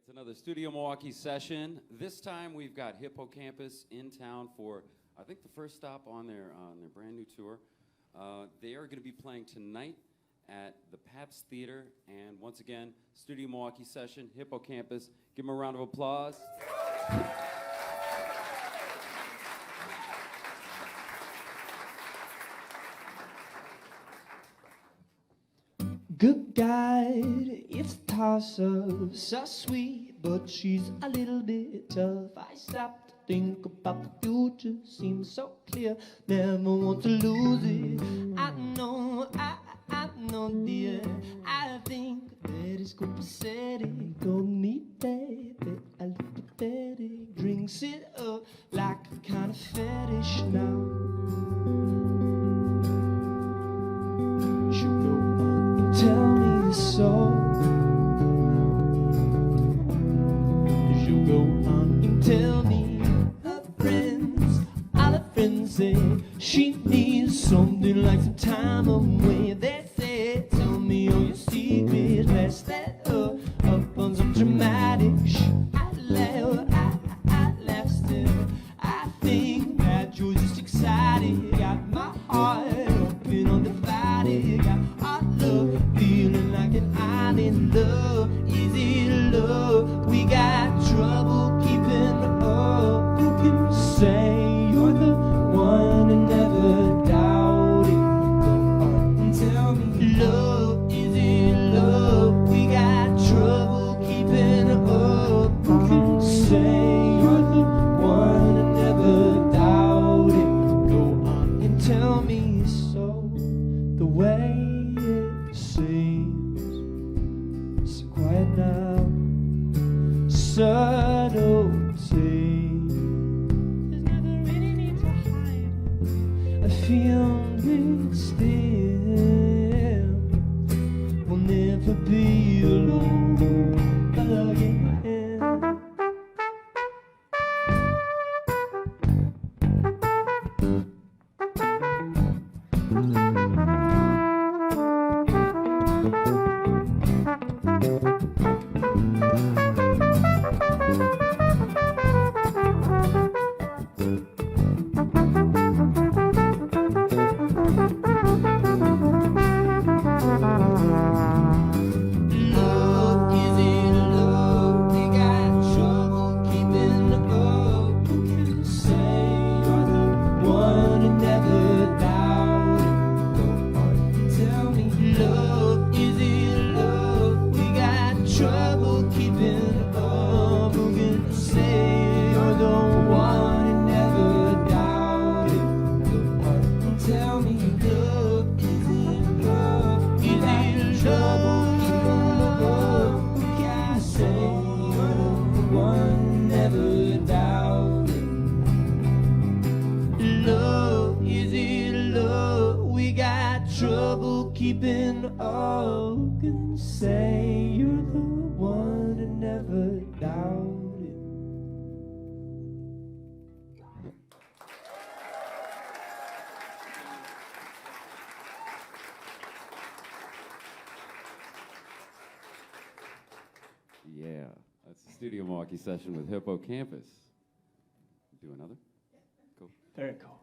It's another Studio Milwaukee session. This time we've got Hippo Campus in town for, I think, the first stop on their brand new tour. They are going to be playing tonight at the Pabst Theater, and once again, Studio Milwaukee session, Hippo Campus. Give them a round of applause. Good guide, it's a toss-up, so sweet, but she's a little bit tough. I stop to think about the future, seems so clear, never want to lose it. I know, dear, I think that it's copacetic, go meet baby, a little pathetic, drinks it up like a kind of fetish now. She'll go tell me so. She'll go on and tell me her friends, all her friends say she needs something like some time away. They say, tell me all your secrets, let's set her up on some dramatic shit. I laugh still. I think that you're just excited. Got my heart open on the body. Got our love feeling like an island. Love, is it love? We got trouble keeping up. Who can say you're the one and never doubt it? Go on and tell me, love, is it love? We got trouble keeping up. Who can say you're the one and never doubt it? Go on and tell me so. The way it seems so quiet now, subtlety. There's never any need to hide. I feel it still. We'll never be alone again. Trouble keeping up and say you're the one and never doubt it. Yeah, that's the Studio Milwaukee session with Hippo Campus. Do another? Cool. Very cool.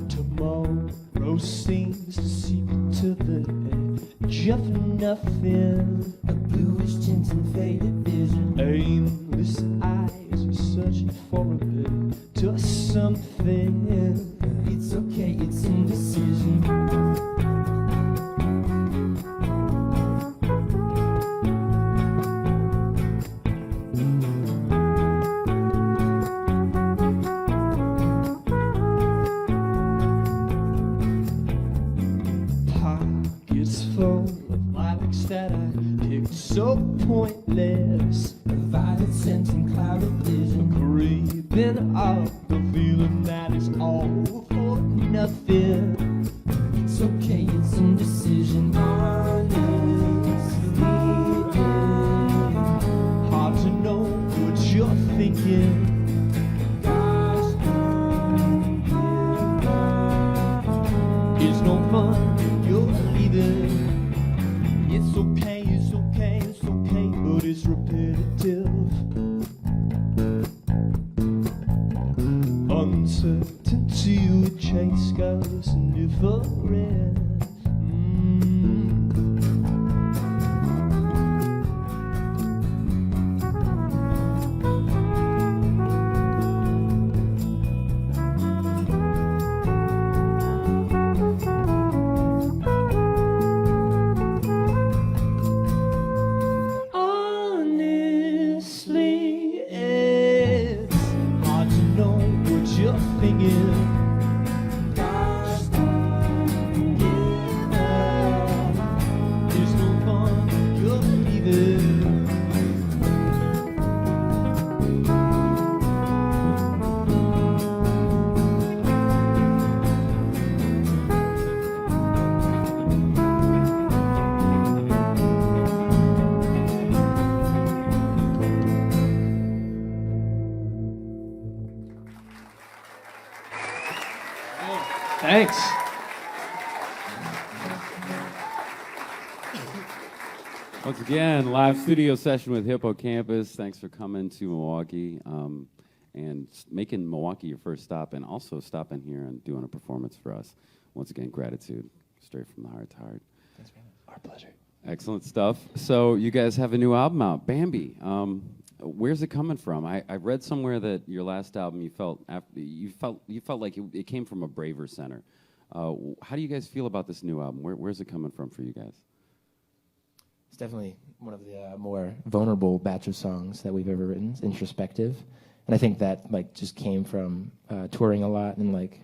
Tomorrow seems to seep to the edge of nothing. A bluish tint and faded vision. Aimless eyes are searching for a bit to something. It's okay, it's indecision. Pockets full of lilacs that I picked so pointless. A violet scent and clouded vision creeping up the feeling that it's all for nothing. It's okay, it's indecision, honestly. Hard to know what you're thinking. It's no fun, you're leaving. It's okay, it's okay, it's okay, but it's repetitive. Uncertainty with chase goes indifferent. Honestly, it's hard to know what you're thinking. There's no fun, you're leaving. Thanks. Once again, live studio session with Hippo Campus. Thanks for coming to Milwaukee and making Milwaukee your first stop, and also stopping here and doing a performance for us. Once again, gratitude, straight from the heart to heart. Thanks, man. Our pleasure. Excellent stuff. So you guys have a new album out, Bambi. Where's it coming from? I read somewhere that your last album you felt like it came from a braver center. How do you guys feel about this new album? Where's it coming from for you guys? It's definitely one of the more vulnerable batch of songs that we've ever written. It's introspective, and I think that like just came from touring a lot, and like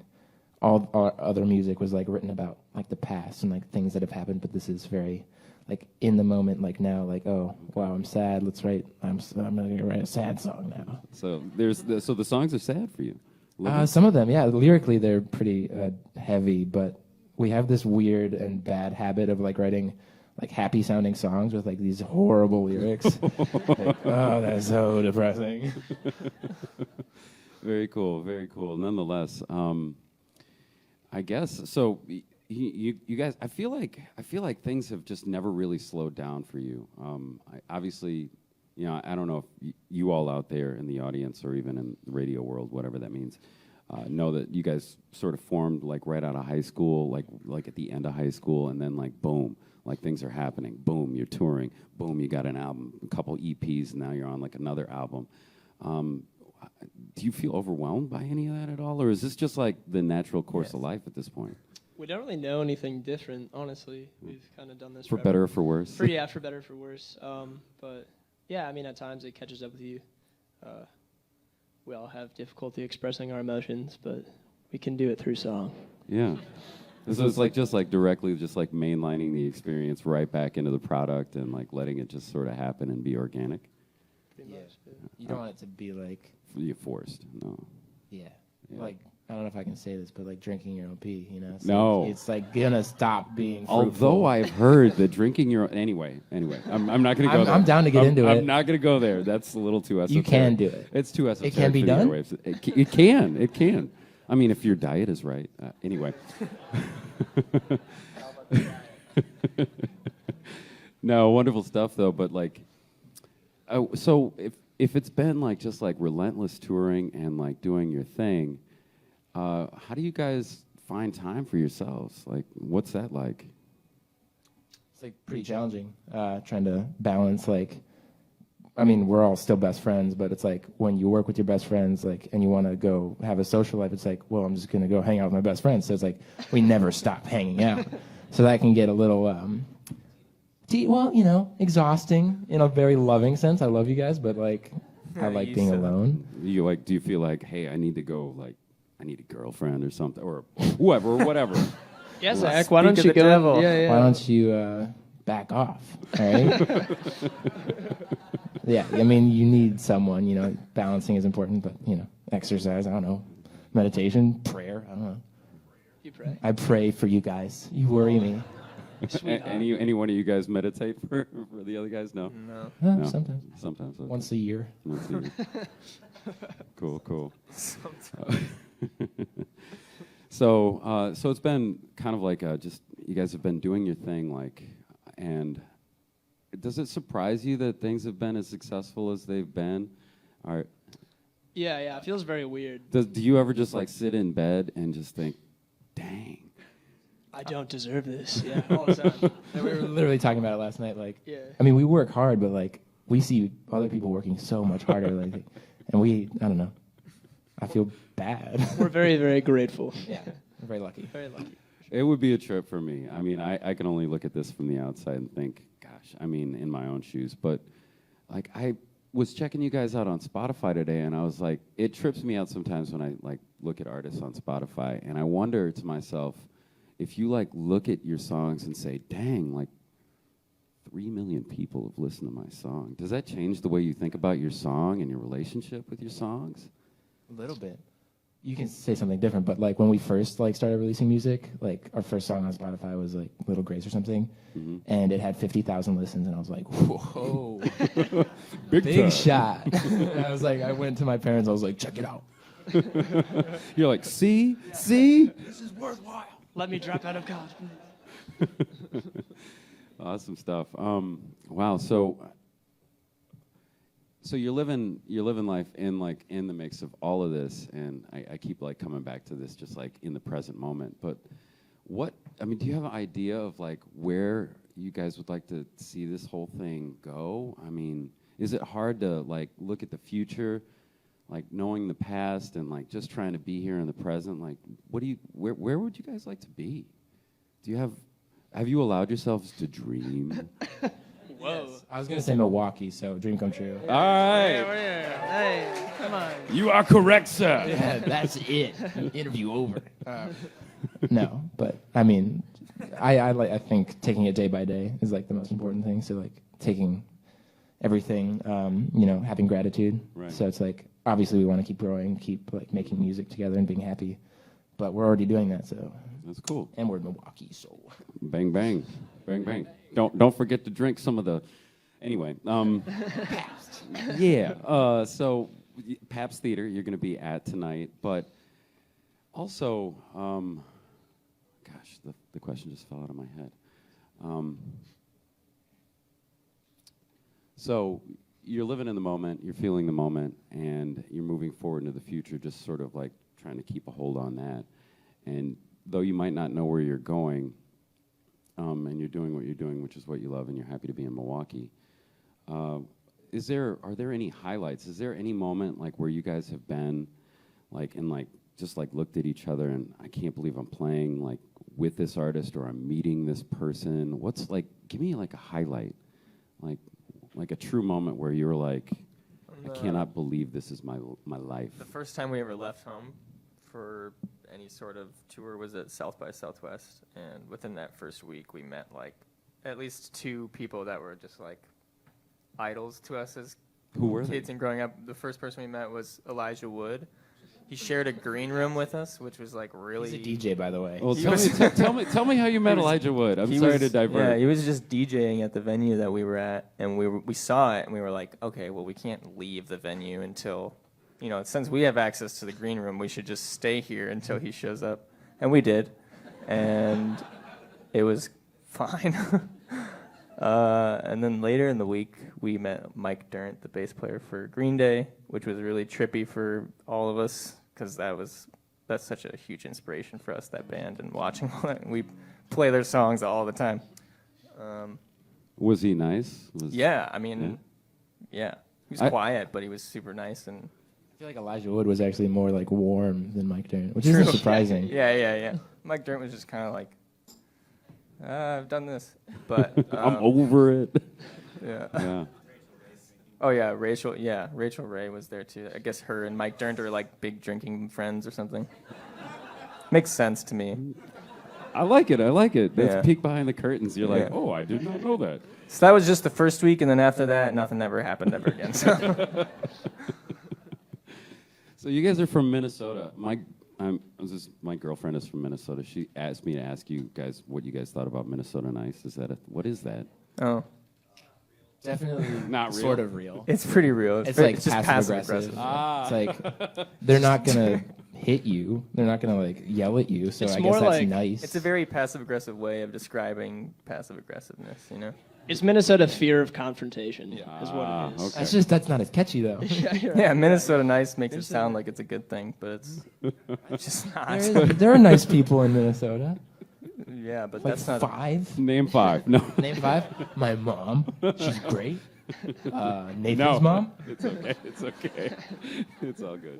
all our other music was like written about like the past and like things that have happened. But this is very like in the moment, like now, like oh wow, I'm sad. Let's write. I'm gonna write a sad song now. So so the songs are sad for you. Some of them, yeah. Lyrically, they're pretty heavy, but we have this weird and bad habit of like writing like happy sounding songs with like these horrible lyrics. Like, oh, that's so depressing. Very cool, very cool. Nonetheless, I guess so. You guys, I feel like things have just never really slowed down for you. Obviously, you know, I don't know if you all out there in the audience or even in the radio world, whatever that means, know that you guys sort of formed like right out of high school, like at the end of high school, and then like boom, like things are happening. Boom, you're touring. Boom, you got an album, a couple EPs, and now you're on like another album. Do you feel overwhelmed by any of that at all, or is this just like the natural course of life at this point? We don't really know anything different, honestly. We've kind of done this For forever. better or for worse? For better or for worse. But yeah, I mean, at times it catches up with you. We all have difficulty expressing our emotions, but we can do it through song. Yeah. So it's like just like directly just like mainlining the experience right back into the product and like letting it just sort of happen and be organic. Pretty much. You don't want it to be like You're forced. No. yeah. Like I don't know if I can say this, but like drinking your own pee, you know? It's No. like, it's like gonna stop being fruitful. Although I've heard that drinking your anyway, I'm not going to go there. I'm down to get into it. I'm not going to go there. That's a little too esoteric. You can do it. It's too esoteric. It can be for the done? airwaves. It can. It can. I mean, if your diet is right. Anyway. No, wonderful stuff though. But like, so if it's been like just like relentless touring and like doing your thing, how do you guys find time for yourselves? Like, what's that like? It's like pretty challenging, trying to balance like, I mean, we're all still best friends, but it's like when you work with your best friends, like, and you want to go have a social life, it's like, well, I'm just gonna go hang out with my best friends. So it's like we never stop hanging out. So that can get a little, well, you know, exhausting in a very loving sense. I love you guys, but like, I like being alone. You like? Do you feel like, hey, I need to go? Like, I need a girlfriend or something, or whoever, or whatever. Yeah, Zach, why don't you go? Yeah. Why don't you back off? All right. Yeah, I mean, you need someone. You know, balancing is important, but you know, exercise. I don't know, meditation, prayer. I don't know. You pray. I pray for you guys. You worry me. Any one of you guys meditate for the other guys? No. No, No. sometimes. Sometimes. Okay. Once a year. Once a year. Cool. So it's been kind of like just you guys have been doing your thing, like, and does it surprise you that things have been as successful as they've been? Or Yeah, it feels very weird. do you ever just like sit in bed and just think, dang? I don't deserve this. Yeah, all the time. We were literally talking about it last night. Like, Yeah. I mean, we work hard, but like, we see other people working so much harder. Like, and I don't know. I feel bad. We're very, very grateful. Yeah, we're very lucky. Very lucky. It would be a trip for me. I mean, I can only look at this from the outside and think, gosh, I mean, in my own shoes. But like, I was checking you guys out on Spotify today, and I was like, it trips me out sometimes when I like look at artists on Spotify, and I wonder to myself, if you like look at your songs and say, dang, like 3 million people have listened to my song, does that change the way you think about your song and your relationship with your songs? A little bit. You can say something different, but like when we first like started releasing music, like our first song on Spotify was like Little Grace or something, and it had 50,000 listens, and I was like, whoa, big shot. And I was like, I went to my parents, I was like, check it out. You're like, see, this is worthwhile. Let me drop out of college. Awesome stuff. Wow. So you're living life in the mix of all of this, and I keep like coming back to this, just like in the present moment. But do you have an idea of like where you guys would like to see this whole thing go? I mean, is it hard to like look at the future, like knowing the past and like just trying to be here in the present? Like, where would you guys like to be? Have you allowed yourselves to dream? Whoa. I was gonna say Milwaukee, so dream come true. All right. Hey, come on. You are correct, sir. Yeah, that's it. Interview over. No, but I mean, I think taking it day by day is like the most important thing. So like taking everything, having gratitude. Right. So it's like obviously we want to keep growing, keep like making music together and being happy, but we're already doing that. So That's cool. and we're in Milwaukee, so Bang bang, bang bang. Don't forget to drink some of the. Anyway, yeah. So Pabst Theater, you're going to be at tonight, but also, gosh, the question just fell out of my head. So you're living in the moment, you're feeling the moment, and you're moving forward into the future, just sort of like trying to keep a hold on that. And though you might not know where you're going, and you're doing what you're doing, which is what you love, and you're happy to be in Milwaukee, are there any highlights? Is there any moment like where you guys have been, like, and like just like looked at each other and I can't believe I'm playing like with this artist or I'm meeting this person? What's like? Give me like a highlight, like a true moment where you were like, I cannot believe this is my life. The first time we ever left home for any sort of tour was at South by Southwest, and within that first week we met like at least 2 people that were just like idols to us as Who were they? kids and growing up. The first person we met was Elijah Wood. He shared a green room with us, which was like really. he's a DJ, by the way. Well, He tell me how you met Elijah Wood. I'm He sorry was- to divert. Yeah, he was just DJing at the venue that we were at, and we saw it, and we were like, okay, well, we can't leave the venue until, since we have access to the green room, we should just stay here until he shows up. And we did, and it was fine. And then later in the week, we met Mike Dirnt, the bass player for Green Day, which was really trippy for all of us, because that's such a huge inspiration for us, that band, and watching all that. We play their songs all the time. Was he nice? Yeah, I mean, yeah. He was I- quiet, but he was super nice. And I feel like Elijah Wood was actually more like warm than Mike Dirnt, which isn't surprising. yeah. Mike Dirnt was just kind of like, I've done this. But I'm over it. yeah. Yeah. Oh, yeah, Rachel Ray was there, too. I guess her and Mike Dirnt are, like, big drinking friends or something. Makes sense to me. I like it. That's Yeah. peek behind the curtains. You're like, Yeah. oh, I did not know that. So that was just the first week, and then after that, nothing ever happened ever again. So. So you guys are from Minnesota. This is, my girlfriend is from Minnesota. She asked me to ask you guys what you guys thought about Minnesota Nice. What is that? Oh, Definitely Not real. sort of real. it's pretty real. It's very- like just passive aggressive. It's like they're not gonna hit you. They're not gonna like yell at you. So It's I more guess that's like- nice. It's a very passive aggressive way of describing passive aggressiveness. You know. It's Minnesota fear of confrontation, is what it is. Okay. that's not as catchy though. Yeah, you're right. Yeah, Minnesota nice makes it sound like it's a good thing, but it's just not. There are nice people in Minnesota. Yeah, but Like that's not. five. Name 5. No. Name 5. My mom. She's great. Nathan's No. mom. It's okay. It's okay. It's all good.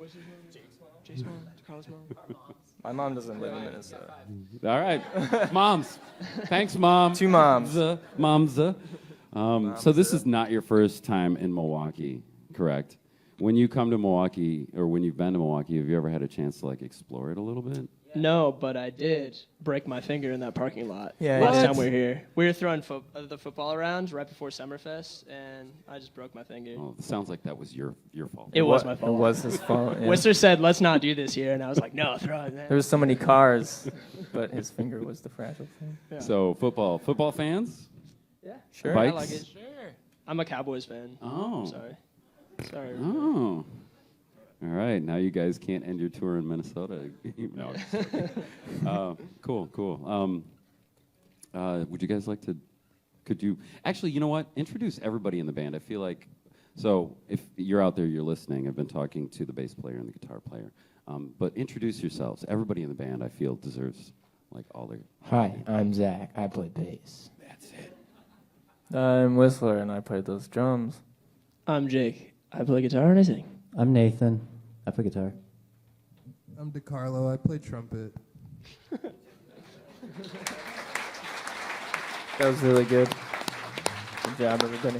Jake's mom, Carl's mom. My mom doesn't live in Minnesota. All right. Moms. Thanks, Mom. 2 moms. Moms. So this is not your first time in Milwaukee, correct? When you come to Milwaukee, or when you've been to Milwaukee, have you ever had a chance to like explore it a little bit? No, but I did break my finger in that parking lot Yeah, last yeah. time we were here. We were throwing the football around right before Summerfest, and I just broke my finger. Oh, it sounds like that was your fault. It was my fault. It was his fault. Yeah. Whistler said, let's not do this here, and I was like, no, throw it There there. was so many cars, but his finger was the fragile thing. Yeah. So football fans? Yeah, Sure. Bikes? I like it. Sure. I'm a Cowboys fan. Oh. Sorry. Oh. All right. Now you guys can't end your tour in Minnesota. No. I'm just joking. Cool. Would you guys like to? Could you actually? You know what? Introduce everybody in the band. I feel like. So if you're out there, you're listening. I've been talking to the bass player and the guitar player. But introduce yourselves. Everybody in the band, I feel, deserves like all their. Hi, I'm Zach. I play bass. That's it. I'm Whistler, and I played those drums. I'm Jake. I play guitar and I sing. I'm Nathan. I play guitar. I'm DeCarlo. I play trumpet. That was really good. Good job, everybody.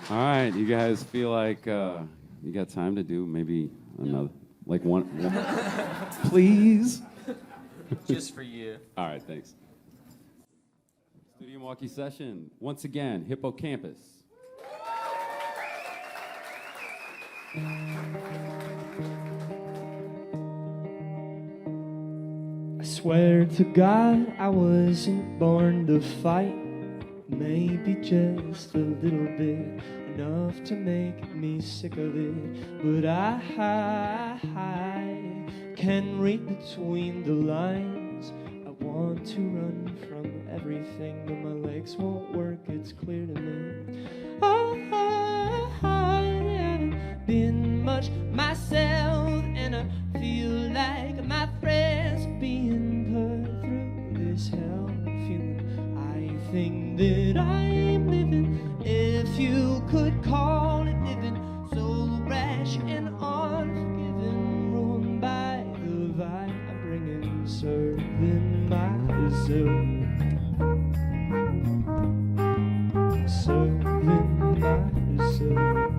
All right. You guys feel like you got time to do maybe another, like one please. Just for you. All right, thanks. Studio Milwaukee session. Once again, Hippocampus. I swear to God I wasn't born to fight. Maybe just a little bit, enough to make me sick of it. But I can read between the lines. I want to run from everything, but my legs won't work, it's clear to me. I haven't been much myself, and I feel like my friends being put through this hell feeling. I think that I'm living, if you could call it living, so rash and unforgiving, ruined by the vibe I'm bringing, serving myself, serving myself.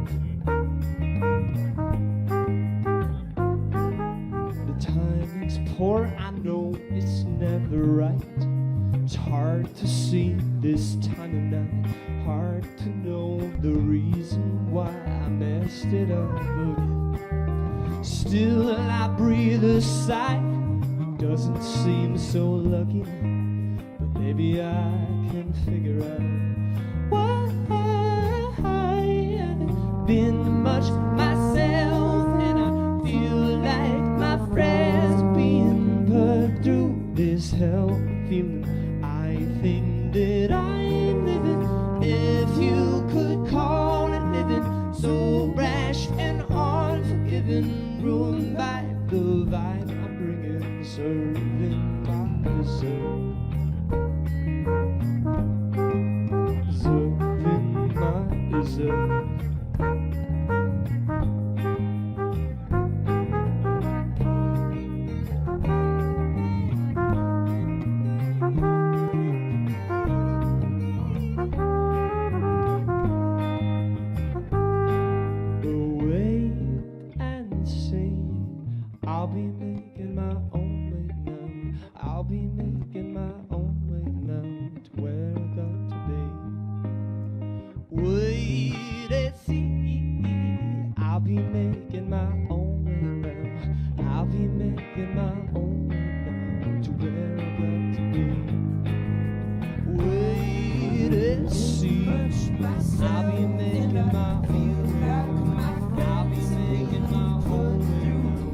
The timing's poor, I know it's never right. It's hard to see this time of night, hard to know the reason why I messed it up again. Still I breathe a sigh, doesn't seem so lucky, but maybe I can figure out why I haven't been much myself, and I feel like my friends being put through this hell feeling. I think that I'm living, if you could call it living, so rash and unforgiving, ruined by the vibe I'm bringing, serving myself, serving myself. Wait and see, I'll be making my own way now. I'll be making my I'll be making my own way. I'll be making my own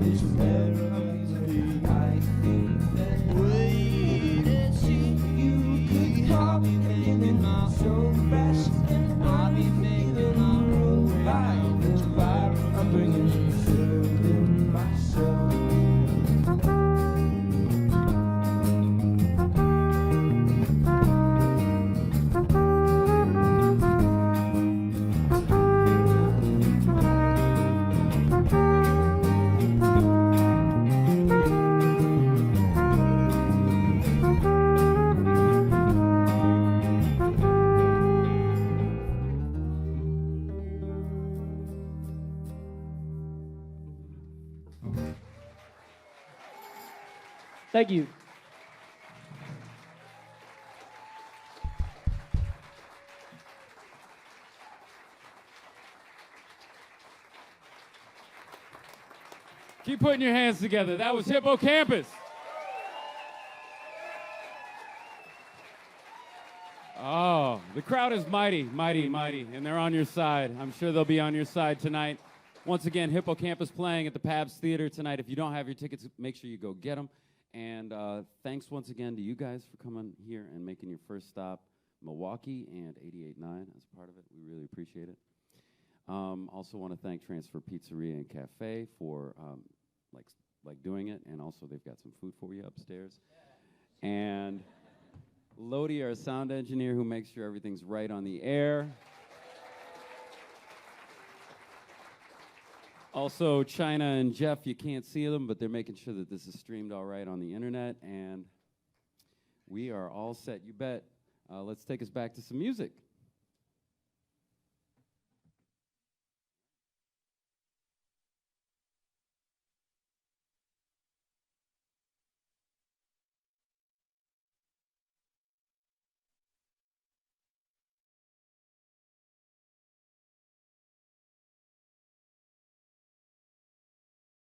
way. It's better than me. I think that wait and see. You could call me making my own best. I'll be making my own way. It's better. I'm bringing myself in myself. Thank you. Keep putting your hands together. That was Hippo Campus. Oh, the crowd is mighty, mighty, mighty, and they're on your side. I'm sure they'll be on your side tonight. Once again, Hippo Campus playing at the Pabst Theater tonight. If you don't have your tickets, make sure you go get them. And thanks once again to you guys for coming here and making your first stop, Milwaukee and 88.9 as part of it. We really appreciate it. Also want to thank Transfer Pizzeria and Cafe for like doing it, and also they've got some food for you upstairs. And Lodi, our sound engineer, who makes sure everything's right on the air. Also, China and Jeff, you can't see them, but they're making sure that this is streamed all right on the internet, and we are all set, you bet. Let's take us back to some music.